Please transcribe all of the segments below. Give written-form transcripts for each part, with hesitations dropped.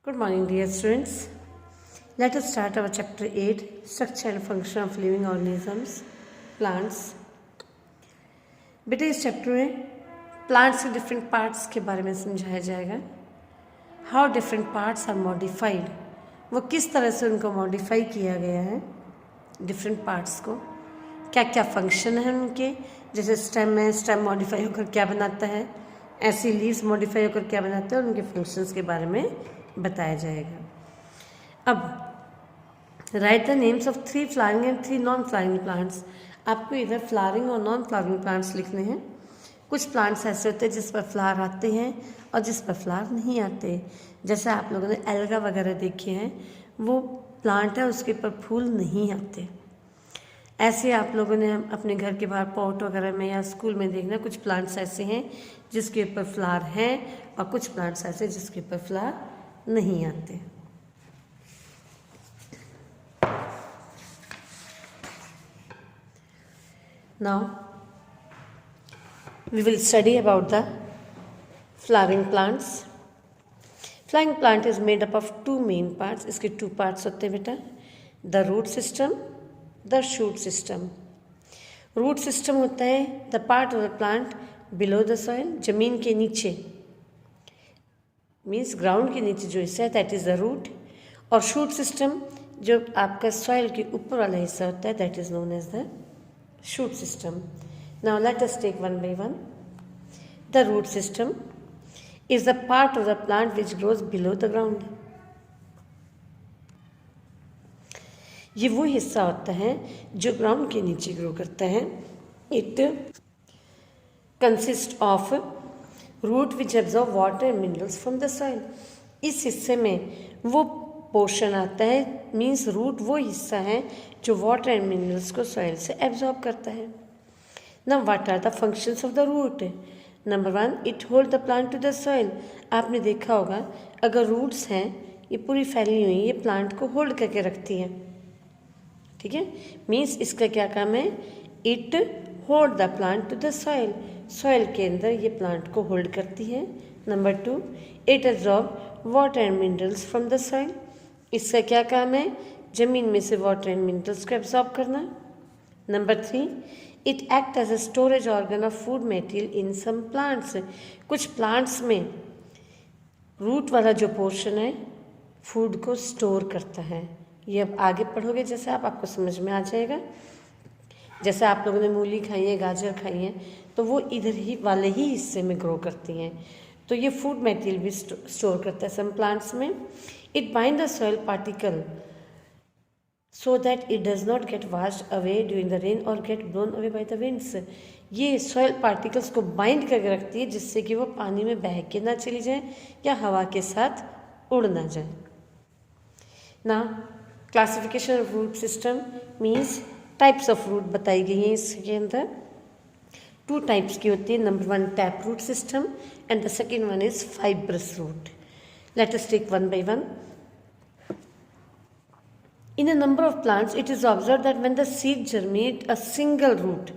Good morning, dear students. Let us start our chapter 8, Structure and Function of Living Organisms, Plants. बेटे इस chapter में plants के different parts के बारे में समझाया जाएगा. How different parts are modified, वो किस तरह से उनको मॉडिफाई किया गया है. डिफरेंट पार्ट्स को क्या क्या फंक्शन है उनके, जैसे स्टेम है, स्टेम मॉडिफाई होकर क्या बनाता है, ऐसी लीव्स मॉडिफाई होकर क्या बनाते हैं, और उनके फंक्शंस के बारे में बताया जाएगा. अब right the names of 3 flowering and 3 non flowering plants. आपको इधर फ्लावरिंग और नॉन फ्लावरिंग प्लांट्स लिखने हैं. कुछ प्लांट्स ऐसे होते हैं जिस पर फ्लावर आते हैं और जिस पर फ्लावर नहीं आते. जैसे आप लोगों ने एल्गा वगैरह देखे हैं, वो प्लांट है उसके ऊपर फूल नहीं आते. ऐसे आप लोगों ने अपने घर के बाहर पॉट वगैरह में या स्कूल में देखना, कुछ प्लांट्स ऐसे हैं जिसके ऊपर फ्लावर हैं और कुछ प्लांट्स ऐसे जिसके ऊपर फ्लावर नहीं आते. Now we will study about the flowering plants. Flowering plant is made up of 2 main parts. इसके 2 पार्ट्स होते हैं बेटा, the root system, the shoot system. Root system होता है the part of the plant below the soil, जमीन के नीचे, means ground के नीचे जो हिस्सा है दैट इज़ द रूट. और शूट सिस्टम जो आपका सॉइल के ऊपर वाला हिस्सा होता है that is known as the shoot system. Now let us take one by one. The root system is the part of the plant which grows below the ground. ये वो हिस्सा होता है जो ग्राउंड के नीचे ग्रो करता है. It consist of root which absorb water and minerals from the soil. इस हिस्से में वो पोर्शन आता है, मीन्स रूट वो हिस्सा है जो वाटर एंड मिनरल्स को सॉइल से एब्जॉर्ब करता है. Now what are the functions of the root. Number 1, it hold the plant to the soil. आपने देखा होगा अगर रूट्स हैं ये पूरी फैली हुई, ये प्लांट को होल्ड करके रखती है. ठीक है, मीन्स इसका क्या काम है, it hold the plant to the soil. Soil के अंदर ये प्लांट को होल्ड करती है. Number 2, it absorb water and minerals from the soil. इसका क्या काम है, जमीन में से वाटर एंड मिनरल्स को एब्जॉर्ब करना. Number 3, it act as a storage organ of food material in some plants. कुछ प्लांट्स में रूट वाला जो पोर्शन है फूड को स्टोर करता है. ये अब आगे पढ़ोगे जैसे आपको समझ में आ जाएगा. जैसे आप लोगों ने मूली खाई है, गाजर खाई है, तो वो इधर ही वाले ही हिस्से में ग्रो करती हैं, तो ये फूड मटेरियल भी स्टोर करता है सम प्लांट्स में. It bind the soil particle so that it does not get washed away during the rain और get blown away by the winds. ये सॉइल पार्टिकल्स को बाइंड करके रखती है जिससे कि वो पानी में बह के ना चली जाए या हवा के साथ उड़ ना जाए. ना classification of root system means types of root बताई गई हैं. इसके अंदर 2 टाइप्स की होती है. Number 1 tap root system and the second one is fibrous root. Let us take one by one. In a number of plants it is observe that when the seed germinate a single root.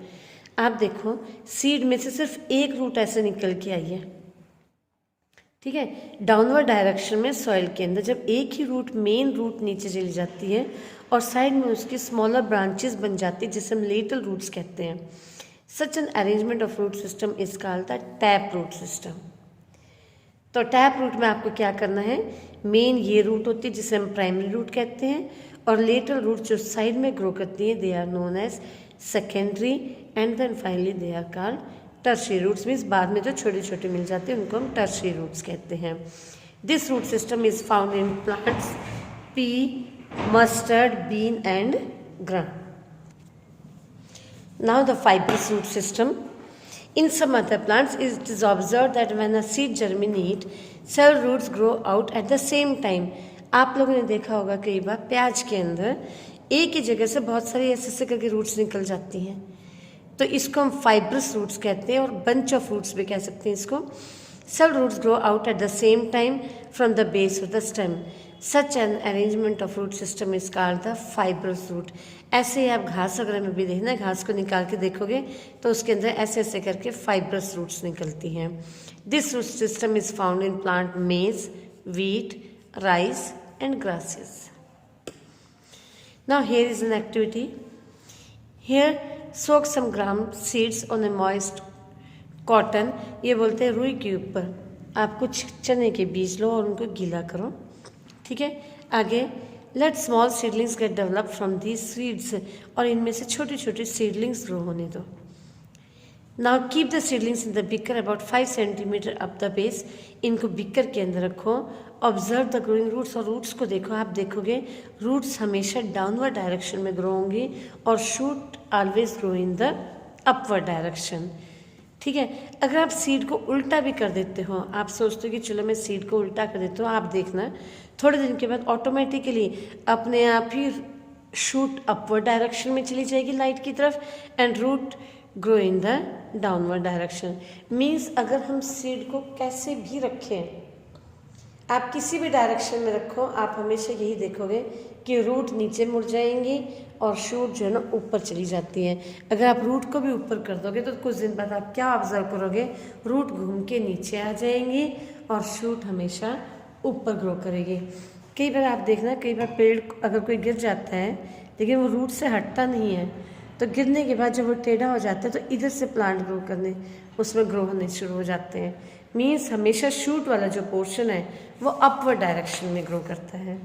आप देखो seed में से सिर्फ एक root ऐसे निकल के आई है. ठीक है, डाउनवर्ड डायरेक्शन में सॉइल के अंदर जब एक ही रूट, मेन रूट नीचे चली जाती है और साइड में उसकी स्मॉलर ब्रांचेस बन जाती है जिसे हम लेटल रूट्स कहते हैं. Such an arrangement of root system is called the tap root system. तो टैप रूट में आपको क्या करना है, मेन ये रूट होती है जिसे हम प्राइमरी रूट कहते हैं, और लेटल रूट जो साइड में ग्रो करती है they are known as secondary, and then finally they are called tertiary roots. Means बाद में जो छोटे छोटे मिल जाते हैं उनको हम टर्शियरी रूट्स कहते हैं. This root system is found in plants pea, mustard, bean and gram. Now the fibrous root system. In some other plants, it is observed that when a seed germinate, several roots grow out at the same time. आप लोगों ने देखा होगा कई बार प्याज के अंदर एक ही जगह से बहुत सारी ऐसे करके रूट्स निकल जाती हैं, तो इसको हम फाइब्रस रूट्स कहते हैं, और बंच ऑफ रूट्स भी कह सकते हैं इसको. Several roots grow out at the same time from the base of the stem. Such an arrangement of root system is called the fibrous root. ऐसे ही आप घास वगैरह में भी देखना, घास को निकाल के देखोगे तो उसके अंदर ऐसे ऐसे करके फाइब्रस रूट्स निकलती हैं. This root system is found in plant maize, wheat, rice and grasses. Now here is an activity. Here soak some gram seeds on a moist cotton. ये बोलते हैं रुई के ऊपर आप कुछ चने के बीज लो और उनको गीला करो, ठीक है। आगे let small seedlings get develop from these seeds, और इनमें से छोटी छोटी सीडलिंग्स ग्रो होने दो। Now keep the seedlings in the beaker about 5 centimetre up the base. इनको बिकर के अंदर रखो। ऑब्जर्व द ग्रोइंग रूट्स, और रूट्स को देखो। आप देखोगे रूट्स हमेशा डाउनवर्ड डायरेक्शन में ग्रो होंगी और shoot always grow in the upward direction, ठीक है। अगर आप सीड को उल्टा भी कर देते हो, आप सोचते हो कि चलो मैं सीड को उल्टा कर देता हूँ, आप देखना थोड़े दिन के बाद ऑटोमेटिकली अपने आप ही शूट अपवर्ड डायरेक्शन में चली जाएगी लाइट की तरफ, and root grow in the downward direction. Means अगर हम सीड को कैसे भी रखें, आप किसी भी डायरेक्शन में रखो, आप हमेशा यही देखोगे कि रूट नीचे मुड़ जाएंगी और शूट जो है ना ऊपर चली जाती है। अगर आप रूट को भी ऊपर कर दोगे तो कुछ दिन बाद आप क्या ऑब्जर्व करोगे, रूट घूम के नीचे आ जाएंगी और शूट हमेशा ऊपर ग्रो करेगी। कई बार आप देखना, कई बार पेड़ अगर कोई गिर जाता है लेकिन वो रूट से हटता नहीं है, तो गिरने के बाद जब वो टेढ़ा हो जाता है तो इधर से प्लांट ग्रो करने उसमें ग्रो होने शुरू हो जाते हैं। मीन्स हमेशा शूट वाला जो पोर्शन है वो अपवर्ड डायरेक्शन में ग्रो करता है।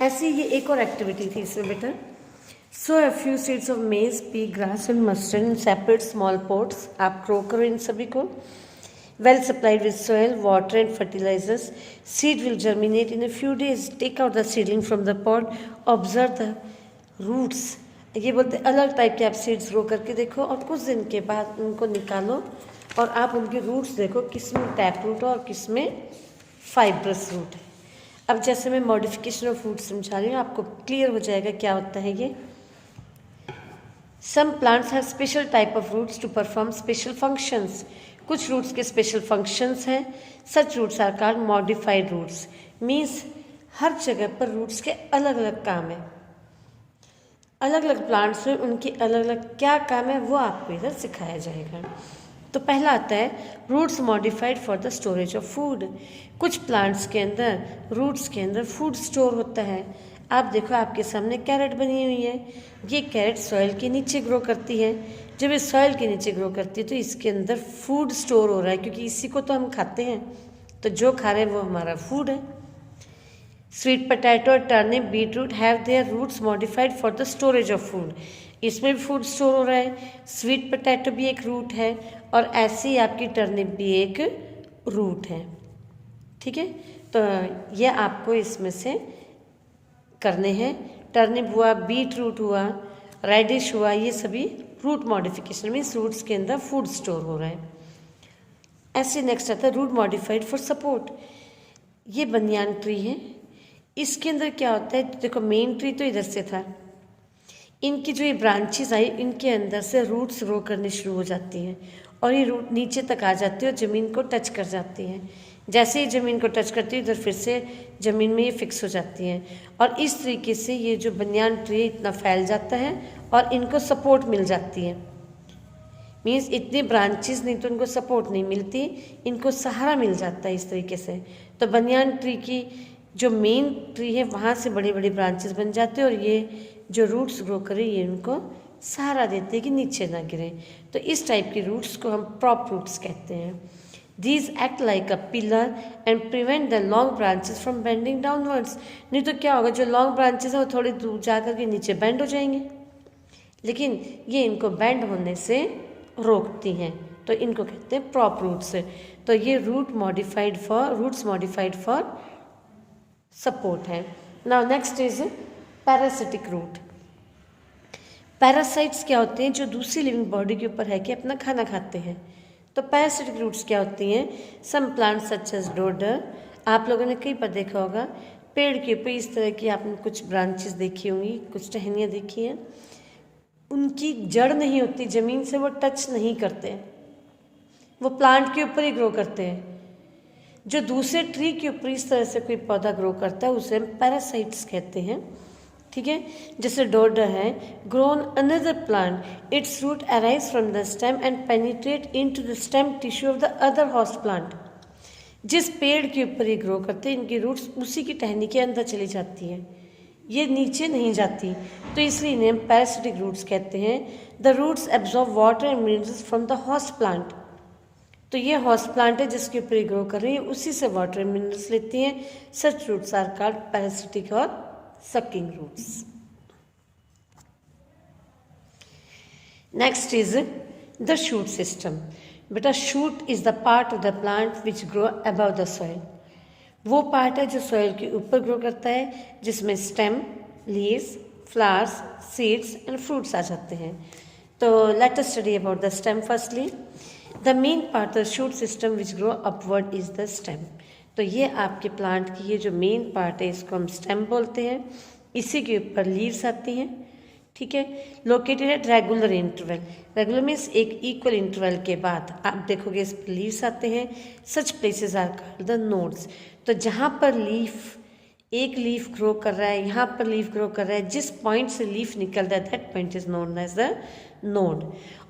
ऐसी ये एक और एक्टिविटी थी इसमें बेटा। So a few seeds of maize, pea, grass and mustard in separate small pots. आप ग्रो करो इन सभी को। Well supplied with soil, water and fertilisers, seed will germinate in a few days. Take out the seedling from the pot, observe the roots. ये बोलते अलग type के आप सीड्स ग्रो करके देखो और कुछ दिन के बाद उनको निकालो और आप उनके रूट्स देखो, किस में टैप रूट है और किस में फाइब्रस रूट है। अब जैसे मैं मॉडिफिकेशन ऑफ रूट समझा रही हूँ, आपको क्लियर हो जाएगा क्या होता है ये। Some plants have special type of roots to perform special functions. कुछ रूट्स के स्पेशल फंक्शंस हैं। Such roots are called modified roots. Means हर जगह पर रूट्स के अलग अलग काम है। अलग अलग प्लांट्स में उनकी अलग अलग क्या काम है वो आपको इधर सिखाया जाएगा। तो पहला आता है roots modified for the storage of food. कुछ प्लांट्स के अंदर, रूट्स के अंदर फूड स्टोर होता है। आप देखो आपके सामने कैरेट बनी हुई है। ये कैरेट सॉइल के नीचे ग्रो करती है। जब ये सॉइल के नीचे ग्रो करती है तो इसके अंदर फूड स्टोर हो रहा है, क्योंकि इसी को तो हम खाते हैं, तो जो खा रहे हैं वो हमारा फूड है। स्वीट पोटैटो और turnip, beetroot have their roots modified for the storage of food. इसमें भी फूड स्टोर हो रहा है। स्वीट पोटैटो भी एक रूट है और ऐसे ही आपकी टर्निप भी एक रूट है, ठीक है। तो ये आपको इसमें से करने हैं। टर्निप हुआ, बीट रूट हुआ, रेडिश हुआ, ये सभी रूट मॉडिफिकेशन मीन्स रूट्स के अंदर फूड स्टोर हो रहा है। ऐसे नेक्स्ट आता है रूट मॉडिफाइड फॉर सपोर्ट। ये बनियान ट्री है। इसके अंदर क्या होता है, देखो मेन ट्री तो इधर से था, इनकी जो ये ब्रांचेस आई इनके अंदर से रूट्स ग्रो करने शुरू हो जाती हैं और ये रूट नीचे तक आ जाती है और ज़मीन को टच कर जाती हैं। जैसे ही ज़मीन को टच करती है इधर फिर से ज़मीन में ये फिक्स हो जाती हैं और इस तरीके से ये जो बनियान ट्री इतना फैल जाता है और इनको सपोर्ट मिल जाती है। मीन्स इतनी ब्रांचेस नहीं तो इनको सपोर्ट नहीं मिलती, इनको सहारा मिल जाता है इस तरीके से। तो बनियान ट्री की जो मेन ट्री है वहाँ से बड़ी बड़ी ब्रांचेस बन जाते हैं और ये जो रूट्स ग्रो करें ये उनको सहारा देते हैं कि नीचे ना गिरे। तो इस टाइप की रूट्स को हम प्रॉप रूट्स कहते हैं। These act like a pillar and prevent the long branches from bending downwards। नहीं तो क्या होगा, जो लॉन्ग ब्रांचेस है वो थोड़ी दूर जा कर के नीचे बेंड हो जाएंगे, लेकिन ये इनको बेंड होने से रोकती हैं, तो इनको कहते हैं प्रॉप रूट्स। तो ये रूट्स मॉडिफाइड फॉर सपोर्ट है। Now next is parasitic root. Parasites क्या होते हैं, जो दूसरी लिविंग बॉडी के ऊपर है कि अपना खाना खाते हैं। तो पैरासिटिक रूट्स क्या होती हैं, some plants such as dodder. आप लोगों ने कई बार देखा होगा पेड़ के ऊपर इस तरह की आपने कुछ ब्रांचेस देखी होंगी, कुछ टहनियाँ देखी हैं, उनकी जड़ नहीं होती, ज़मीन से वो टच नहीं करते, वो प्लांट के ऊपर ही ग्रो करते हैं। जो दूसरे ट्री के ऊपर इस तरह से कोई पौधा ग्रो करता है उसे हम पैरासाइट्स कहते हैं, ठीक है। जैसे डोडर है, grown another plant, its root arise from the stem and penetrate into the stem tissue of the other host plant. जिस पेड़ के ऊपर ये ग्रो करते हैं इनकी रूट्स उसी की टहनी के अंदर चली जाती हैं, ये नीचे नहीं जाती, तो इसलिए इन्हें पैरासिटिक रूट्स कहते हैं। The roots absorb water and minerals from the host plant. तो ये होस्ट प्लांट है जिसके ऊपर ये ग्रो कर रही है, उसी से वाटर एंड मिनरल्स लेती हैं। Such roots are called parasitic और sucking roots. Next is the shoot system. बेटा shoot is the part of the plant which grow above the soil. वो पार्ट है जो सॉइल के ऊपर ग्रो करता है, जिसमें stem, leaves, flowers, seeds and fruits आ जाते हैं। तो let us study about the stem firstly. The main part of shoot system which grow upward is the stem. तो ये आपके प्लांट की ये जो मेन पार्ट है इसको हम स्टेम बोलते हैं। इसी के ऊपर लीव्स आती हैं, ठीक है। Located at regular interval. Regular means एक इक्वल इंटरवल के बाद आप देखोगे इस पर लीव्स आते हैं। Such places are called the nodes. तो जहाँ पर लीफ, एक लीफ ग्रो कर रहा है, यहाँ पर लीफ ग्रो कर रहा है, जिस पॉइंट से लीफ निकल रहा है that point is known as the node.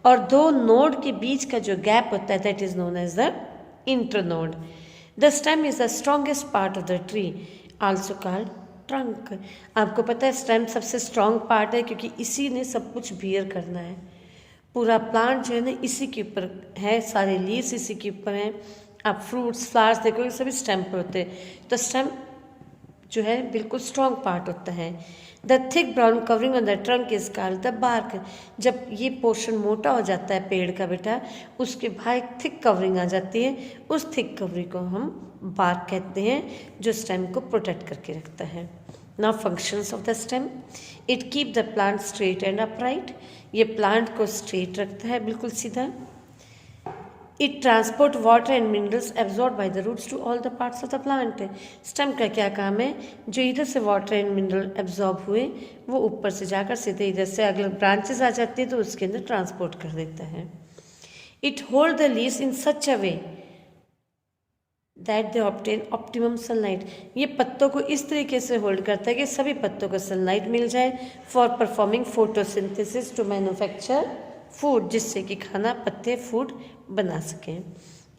और दो नोड के बीच का जो गैप होता है that is known as the internode. The stem is the strongest part of the tree, also called trunk. आपको पता है स्टेम सबसे स्ट्रॉन्ग पार्ट है क्योंकि इसी ने सब कुछ बियर करना है। पूरा प्लांट जो है ना इसी के ऊपर है, सारे लीव्स इसी के ऊपर हैं। आप फ्रूट्स, फ्लावर्स देखोगे सभी स्टेम पर होते हैं। तो स्टेम जो है बिल्कुल स्ट्रॉन्ग पार्ट होता है। The thick brown covering on the trunk is called the bark. जब ये पोर्शन मोटा हो जाता है पेड़ का बेटा, उसके बाद एक थिक कवरिंग आ जाती है, उस थिक कवरिंग को हम बार्क कहते हैं, जो स्टेम को प्रोटेक्ट करके रखता है। Now functions of the stem. It keep the plant straight and upright. ये प्लांट को स्ट्रेट रखता है, बिल्कुल सीधा। It transport water and minerals absorb by the roots to all the parts of the plant. Stem का क्या काम है, जो इधर से वाटर एंड मिनरल एब्जॉर्ब हुए वो ऊपर से जाकर सीधे इधर से अगले ब्रांचेस आ जाती है तो उसके अंदर ट्रांसपोर्ट कर देता है। It hold the leaves in such a way that they obtain optimum sunlight. ये पत्तों को इस तरीके से होल्ड करता है कि सभी पत्तों को सनलाइट मिल जाए for performing photosynthesis to manufacture food, जिससे कि खाना, पत्ते, फूड बना सकें।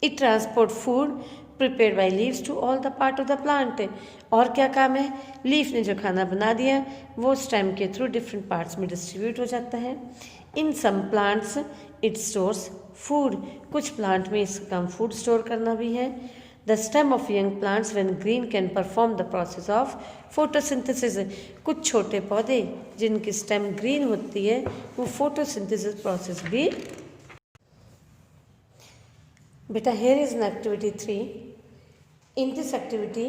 It transport food prepare by leaves to all the part of the plant. और क्या काम है, लीफ ने जो खाना बना दिया वो स्टेम के थ्रू डिफरेंट पार्ट्स में डिस्ट्रीब्यूट हो जाता है। In some plants it stores food. कुछ प्लांट में इसका काम फूड स्टोर करना भी है। The stem of young plants when green can perform the process of photosynthesis. कुछ छोटे पौधे जिनकी स्टेम ग्रीन होती है वो फोटोसिंथेसिस प्रोसेस भी। बेटा here is an activity 3. In this activity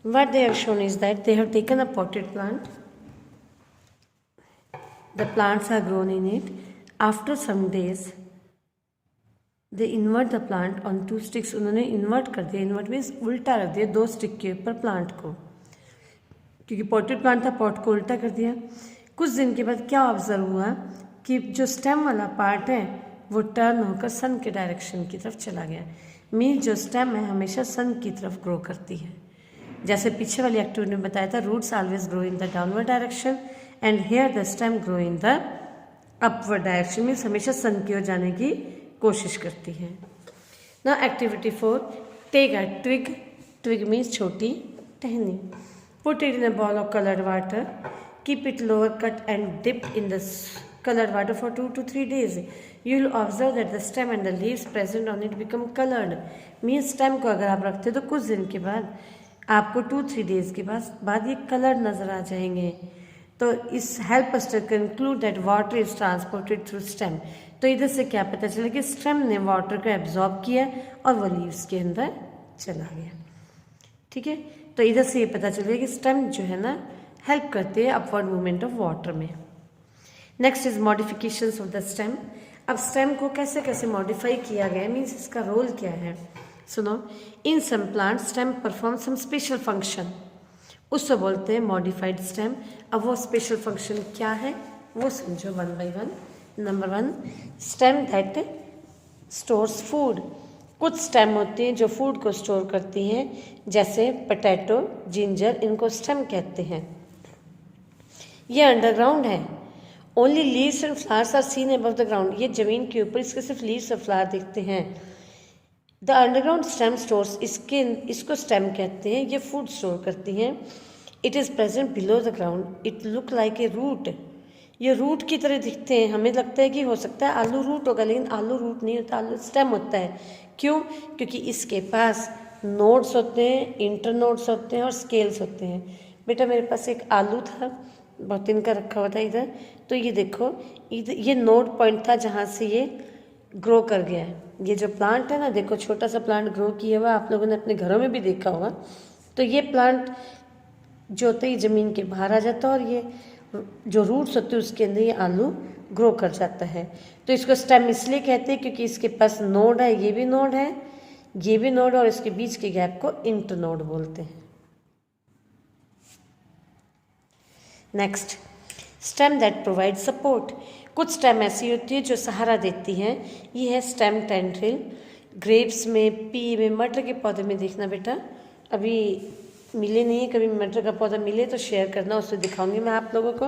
what they have shown is that they have taken a potted plant. The plants are grown in it. After some days they invert the plant on 2 sticks. उन्होंने invert कर दिया, invert means उल्टा रख दिया 2 stick के ऊपर plant को, क्योंकि पॉटेड प्लांट था, पॉट को उल्टा कर दिया। कुछ दिन के बाद क्या ऑब्जर्व हुआ कि जो स्टेम वाला पार्ट है वो टर्न होकर सन के डायरेक्शन की तरफ चला गया। मीन्स जो स्टेम है हमेशा सन की तरफ ग्रो करती है। जैसे पीछे वाली एक्टिविटी में बताया था, roots always grow in the downward direction and here the stem grow in the upward direction. Means हमेशा सन की ओर जाने की कोशिश करती है। Now activity 4, take a twig. Twig means छोटी टहनी। Put it in a bowl of coloured water, keep it lower cut and dip in the colored water for 2 to 3 days. You will observe that the stem and the leaves present on it become colored. Means stem को अगर आप रखते हो तो कुछ दिन के बाद आपको 2-3 days के बाद ये कलर नजर आ जाएंगे। तो इस help us to conclude that water is transported through stem. तो इधर से क्या पता चला कि स्टेम ने वाटर को एब्जॉर्ब किया और वो लीव्स के अंदर चला गया। ठीक है, तो इधर से ये पता चल गया कि स्टेम जो है ना हेल्प करती है अपवर्ड मूवमेंट ऑफ वाटर में। Next is modifications of the stem. अब स्टेम को कैसे कैसे मॉडिफाई किया गया, मीन्स इसका रोल क्या है। सुनो, in some plant stem perform some special function, उससे बोलते हैं मॉडिफाइड स्टेम। अब वो स्पेशल फंक्शन क्या है वो समझो one by one. Number 1, stem that stores food. कुछ स्टेम होती हैं जो फूड को स्टोर करती हैं, जैसे पोटैटो, जिंजर, इनको स्टेम कहते हैं। ये अंडरग्राउंड है। Only leaves and flowers are seen above the ground. ये जमीन के ऊपर इसके सिर्फ लीव्स और फ्लावर दिखते हैं। द अंडरग्राउंड स्टेम स्टोर्स, इसको स्टेम कहते हैं, ये फूड स्टोर करती हैं। It is present below the ground, it look like a root, ये रूट की तरह दिखते हैं। हमें लगता है कि हो सकता है आलू रूट होगा, लेकिन आलू रूट नहीं होता, आलू स्टेम होता है। क्यों? क्योंकि इसके पास नोड्स होते हैं, इंटर नोड्स होते हैं और स्केल्स होते हैं। बेटा मेरे पास एक आलू था, बहुत दिन का रखा हुआ था इधर, तो ये देखो ये नोड पॉइंट था जहाँ से ये ग्रो कर गया है। ये जो प्लांट है ना, देखो छोटा सा प्लांट ग्रो किया हुआ, आप लोगों ने अपने घरों में भी देखा होगा। तो ये प्लांट जो होता है ज़मीन के बाहर आ जाता है और ये जो रूट्स होते हैं उसके अंदर ये आलू ग्रो कर जाता है। तो इसको स्टेम इसलिए कहते हैं क्योंकि इसके पास नोड है, ये भी नोड है, ये भी नोड, और इसके बीच के गैप को इंटरनोड बोलते हैं। Next, stem that provide support. कुछ स्टेम ऐसी होती है जो सहारा देती हैं। ये है स्टेम टेंड्रिल। ग्रेप्स में, पी में, मटर के पौधे में देखना बेटा, अभी मिले नहीं है, कभी मटर का पौधा मिले तो शेयर करना, उससे दिखाऊंगी मैं आप लोगों को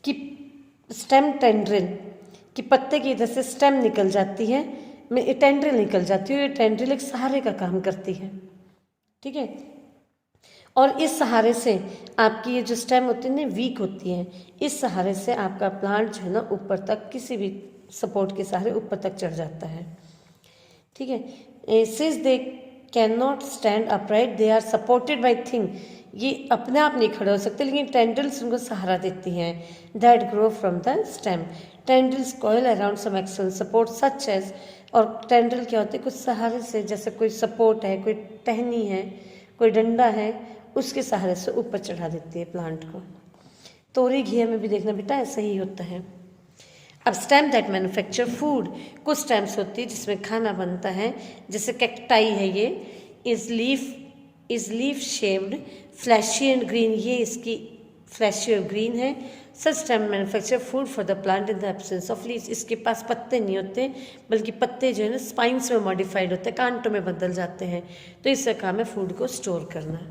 कि स्टेम टेंड्रिल कि पत्ते की इधर से स्टेम निकल जाती है, टेंड्रिल निकल जाती है, ये टेंड्रिल एक सहारे का काम करती है। ठीक है, और इस सहारे से आपकी ये जो स्टेम होती है ना वीक होती है, इस सहारे से आपका प्लांट जो है ना ऊपर तक, किसी भी सपोर्ट के सहारे ऊपर तक चढ़ जाता है। ठीक है, since they can not stand upright they are supported by thing, ये अपने आप नहीं खड़े हो सकते, लेकिन टेंड्रिल्स उनको सहारा देती हैं। That grow from the stem, tendrils coil around some external support such as, और टेंड्रिल क्या होते हैं, कुछ सहारे से, जैसे कोई सपोर्ट है, कोई टहनी है, कोई डंडा है, उसके सहारे से ऊपर चढ़ा देती है प्लांट को। तोरी घिया में भी देखना बेटा ऐसा ही होता है। अब स्टेम दैट मैन्युफैक्चर फूड, कुछ स्टेम्स होती है जिसमें खाना बनता है, जैसे कैक्टाई है, ये is leaf shaped, fleshy and green, ये इसकी फ्लैशी और ग्रीन है। Such stem manufacture food for the plant in the absence of leaves, इसके पास पत्ते नहीं होते, बल्कि पत्ते जो है ना स्पाइंस में मॉडिफाइड होते हैं, कांटों में बदल जाते हैं, तो इसका काम है फूड को स्टोर करना।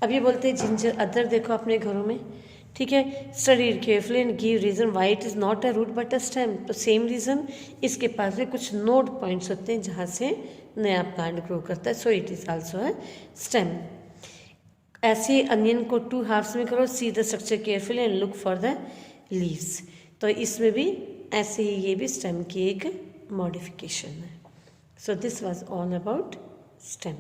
अब ये बोलते हैं जिंजर अदर, देखो अपने घरों में। ठीक है, study carefully and give reason why it is not a root but a stem, तो सेम रीज़न, इसके पास भी कुछ नोड पॉइंट्स होते हैं जहाँ से नया प्लांट ग्रो करता है, so it is also a stem. ऐसे अनियन को 2 हाफ्स में करो, see the structure carefully and look for the leaves, तो इसमें भी ऐसे ही ये भी स्टेम की एक मॉडिफिकेशन है। So this was all about stem.